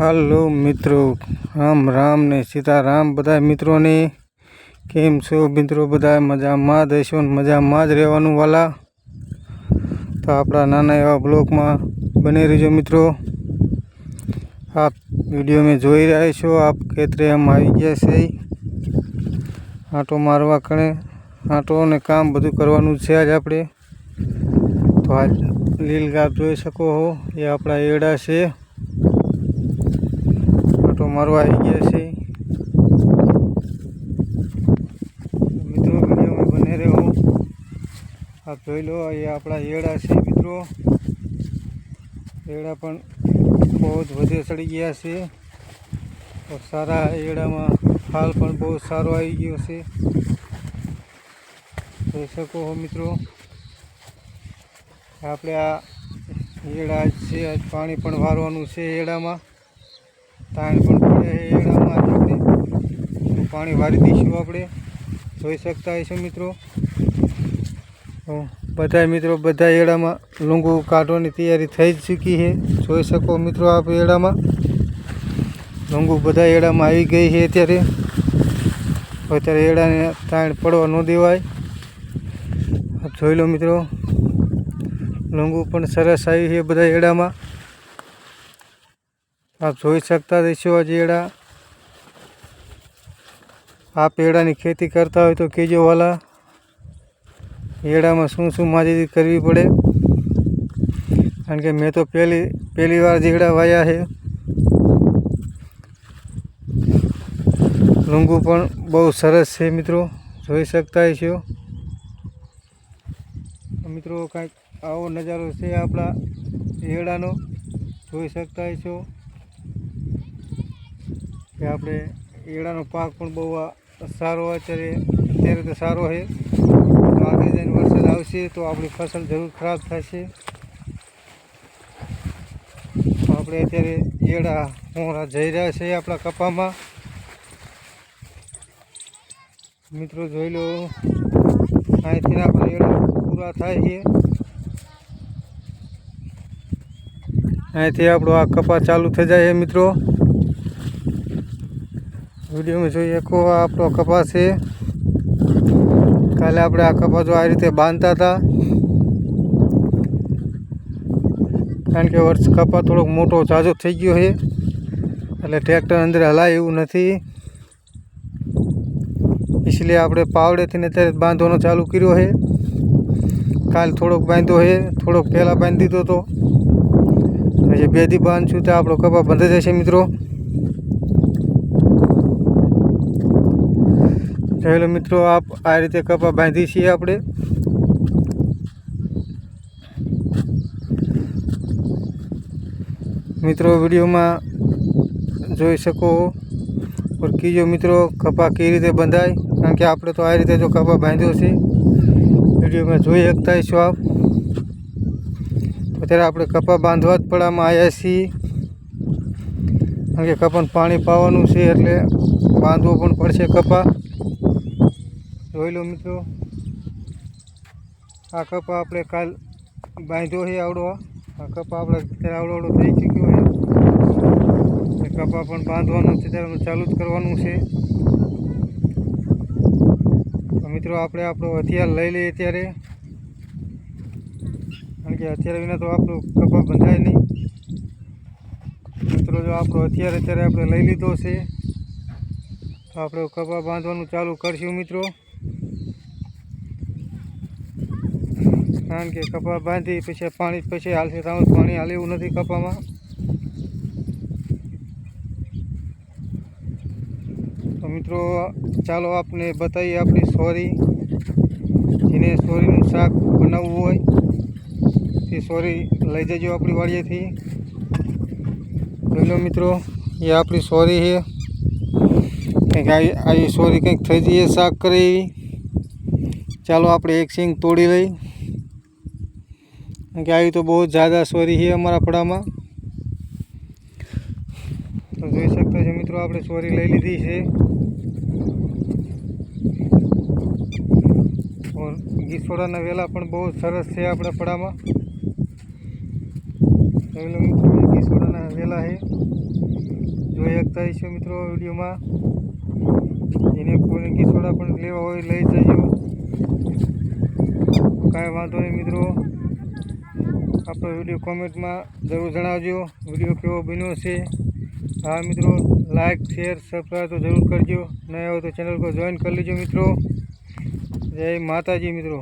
Hello मित्रों, राम राम ने सीताराम बधाय मित्रों ने केम छो मित्रों? बधाय मजा में देशो मजा में ज रहेवानुं वाला। तो आपड़ा नाना एवा ब्लॉग में बने रहीजो मित्रों। आप वीडियो में जोई रह्या छो आप खेतरे हम आई गया छे आटो मारवा कणे। आटो ने काम बधुं करवानुं छे आज आपणे। तो आज लीलगाप जोई शको हो, ये आपड़ा एड़ा छे। आटो मारवा आई गया छे मित्रों, वीडियो में बने रहो। आप जोई लो, ये आपड़ा एड़ा छे मित्रों। एड़ा पण बहुत वधे चढ़ी गया छे और सारा एड़ा में फाल पण बहुत सारो आई गयो छे। જોઈ શકો हो मित्रों, આપણે આ એડા છે આજ પાણી પણ વારવાનું છે એડામાં। તાણ પણ પડે છે એડામાં, આજ આપણે પાણી વારી દઈશું આપણે। જોઈ શકતા હશો મિત્રો। બધા મિત્રો બધા એડામાં લૂંગું કાઢવાની તૈયારી થઈ જ ચૂકી છે। જોઈ શકો મિત્રો આપ એડામાં લૂંગું બધા એડામાં આવી ગઈ છે અત્યારે। અત્યારે એડાને તાણ પડવા ન દેવાય। आप જોઈ લો મિત્રો, લૂંગું પણ સરસ આવી છે બધા એડામાં। आप જોઈ શકતા હશો आज एड़ा। आप एड़ानी खेती करता हो तो कीजो वाला, एड़ा में शू शू माजेदी करवी पड़े। कारण के मैं तो पहली बार एड़ा वाया है। लूंगू पण बहुत सरस है मित्रों, જોઈ શકતા હશો मित्रों। કંઈક આવો નજારો છે આપણા એડાનો, જોઈ શકતા હશો કે આપણે એડાનો પાક પણ બહુ સારો અત્યારે તો સારો છે। તો આગળ જઈને વરસાદ આવશે તો આપણી ફસલ જરૂર ખરાબ થશે। તો આપણે અત્યારે એડા મોરા જઈ રહ્યા છે આપણા કપામાં। મિત્રો જોઈ લો, અહીંથી આપણે એડા પૂરા થાય છે। અહીંથી આપણો આ કપા ચાલુ થઈ જાય છે મિત્રો। वीडियो में જોઈ શકો આ આપણો કપા છે। કાલે આપણે આ કપા જો આ રીતે બાંધતા હતા, કારણ કે વર્ષ કપા થોડોક મોટો ઝાઝો થઈ ગયો છે એટલે ટ્રેક્ટર અંદર હલાય એવું નથી। इसलिए આપણે પાવડેથી અત્યારે બાંધવાનો ચાલુ કર્યો છે। કાલ થોડોક બાંધ્યો છે, થોડોક પહેલાં બાંધી દીધો હતો। પછી બે દી બાંધશું તો આપણો કપા બંધાઈ જશે મિત્રો। જોઈ લો મિત્રો, આપ આ રીતે કપા બાંધી છીએ આપણે। મિત્રો वीडियो में જોઈ શકો और कीजो मित्रों कपा कई रीते बंधाय। कारण के आपणे तो आ रीते जो कपा बांध्यो छे वीडियो में जोई शकता छो आप। अत्यारे आपणे कपा बांधवा ज पड़ामां आव्या छीए, कारण के कपाने पाणी पावानुं छे एटले बांधवो पण पड़शे कपा। जोई लो मित्रों, आ कपा आपणे काल बांध्यो छे आवडो। आ कपा आपणे अत्यारे आवडो थई चूक्यो छे। कपा पण बांधवानुं छे त्यारे चालू ज करवानुं छे। मित्रों આપણે આપણો હથિયાર લઈ લઈએ ત્યારે, કારણ કે હથિયાર વિના તો આપણો કપા બંધાય નહીં। મિત્રો જો આપણો હથિયાર અત્યારે આપણે લઈ લીધો છે તો આપણે કપા બાંધવાનું ચાલુ કરશું મિત્રો। કારણ કે કપા બાંધી પછી પાણી પછી હાલશે, ત્યાં પાણી હાલે એવું નથી કપામાં। तो मित्रों चलो आपने बताइए अपनी सोरी, जिन्हें सोरीનું શાક બનાવવું હોય તે સોરી લઈ જજો આપણી વાડીએથી। જોઈ લો મિત્રો, ये આપણી સોરી છે। કંઈક આવી સોરી કંઈક થઈ જઈએ શાક કરે એવી। ચાલો આપણે એક સિંગ તોડી લઈ, કારણ કે આવી તો બહુ ज़्यादा સોરી છે અમારા પડામાં। તો જોઈ શકતા છો મિત્રો, આપણે સોરી લઈ લીધી છે और गीसोड़ाना वेला पण बहुत सरस है अपना पड़ा में। गीसोड़ाना वेला है। નાખતા હશો મિત્રો વિડીયોમાં. એને કોઈને ગીસોડા પણ લેવા હોય લઈ જજો, કાંઈ વાંધો નહીં મિત્રો. આપણો વિડીયો કોમેન્ટમાં જરૂર જણાવજો વિડીયો કેવો બન્યો છે. હા મિત્રો, લાઇક શેર સબસ્ક્રાઈબ તો જરૂર કરજો. નહીં હોય તો ચેનલ પર જોઈન કરી લેજો મિત્રો. જય માતાજી મિત્રો.